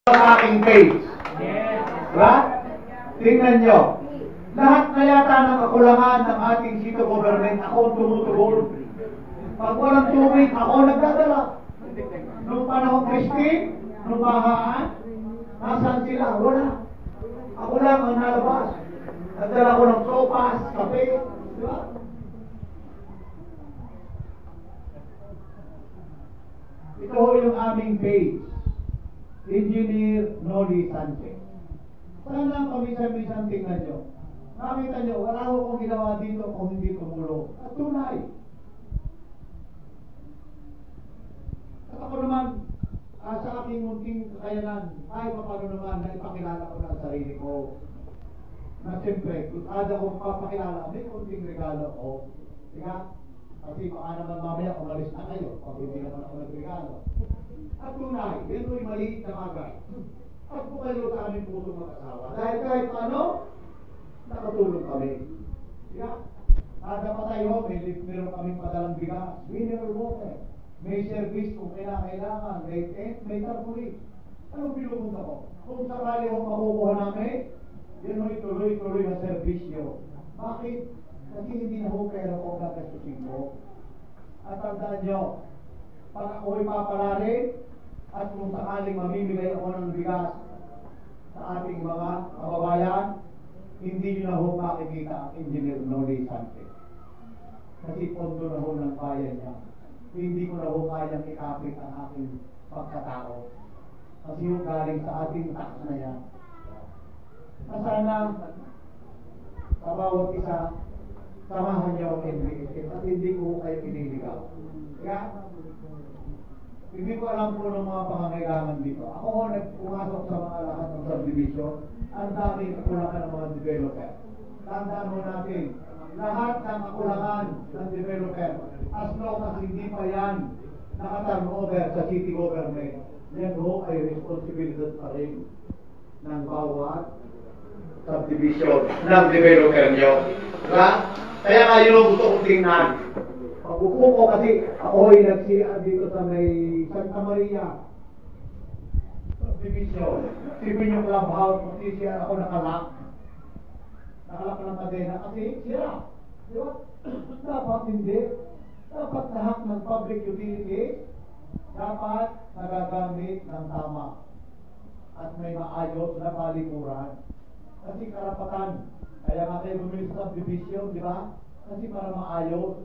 Ang aking page. Diba? Tingnan nyo. Lahat na yata ng kakulangan ng ating city government, ako ang tumutugon. Pag walang tubig, ako nagdadala. Nung panahon Christine, nung bahaan, nasaan sila? Wala. Ako lang ang nalabas. Nagdala ko ng sopas, kape. Diba? Ito ho yung aming page. Engineer Noli Sanchez. Sana paminsan-minsan tingnan nyo. Nakita nyo, wala ho akong ginawa dito kung hindi tumulong. At tunay. At ako naman, sa aking munting kakayanan, ay paano naman na ipakilala ko na ang sarili ko. Na siyempre, kung ada kong papakilala, may kunting regalo ko. Diba? Kasi baka naman mamaya umalis na kayo pag hindi naman ako nagregalo. At tunay, yan mo'y maliit na bagay. At kung kayo sa aming puso mag-asawa, dahil kahit paano, nakatulong kami. Diba? Kada pa tayo, meron kaming padalang bigas, mineral water, may service kung kailangan, may tent, may tarpaulin. Anong pinupunta ko? Kung sakali ho makukuha namin, yan mo'y tuloy-tuloy na servisyo. Bakit? Kasi hindi na ho pera ko gagastusin ko. At tandaan nyo, pag ako'y papalarin, at kung sakaling mamimigay ako ng bigas sa ating mga kababayan, hindi nyo na ho makikita ang Engineer Noli Sanchez. Kasi pondo na ho ng bayan niya. Hindi ko na ho kayang ikapit ang aking pagkatao. Kasi yung galing sa ating tax na yan. Sana sa bawat isa, samahan niyo ang NBS at hindi ko kayo iniligaw. Kaya, hindi ko alam po ng mga pangangailangan dito. Ako ho nagpumasok sa mga lahat ng subdivision. Ang dami kakulangan ng mga developer. Tandaan mo natin, lahat ng kakulangan ng developer, as long as hindi pa yan nakaturn over sa city government, yan ho ay responsibilidad pa rin ng bawat subdivision ng developer nyo. Diba? Kaya nga yun ang gusto kong tingnan. Pag-upo ko kasi ako'y nagsiya dito sa may Santa Maria subdivision. Sipin yung clubhouse, kasi siya ako nakalak. Nakalak ng kadena kasi sira. Diba? Dapat hindi. Dapat lahat ng public utility dapat nagagamit ng tama. At may maayos na palikuran. Kasi karapatan. Kaya nga kayo bumili sa subdivision, di ba? Kasi para maayos.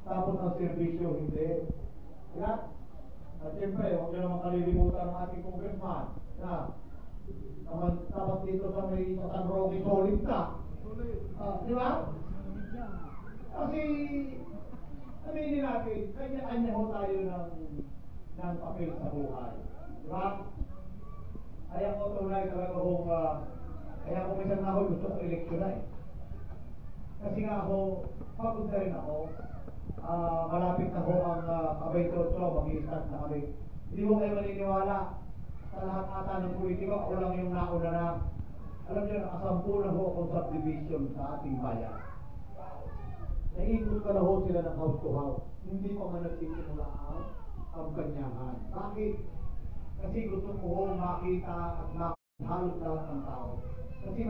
Tapos ang servisyo, hindi. Diba? At siyempre, huwag nyo naman kalilimutan ng ating congressman. Na, tapos dito sa may San Roque, solid na. Di ba? Kasi, aminin natin, kanya-kanya ho tayo ng papel sa buhay. Di ba? Kaya ko tunay talaga hong, kaya kung minsan na ako gusto kong eleksyon na eh. Kasi nga ako, pagod na rin ako. Malapit na ho ang K-28, mag-i-start na kami. Hindi mo kayo maniniwala sa lahat ata ng politiko, ako lang yung nauna na. Alam niyo, nakasampu na ho akong subdivision sa ating bayan. Naikot ka na ho sila ng house to house. Hindi pa man nagsisimula ang kanyahan. Bakit? Kasi gusto ko ho makita at mahalot lahat ng tao. Kasi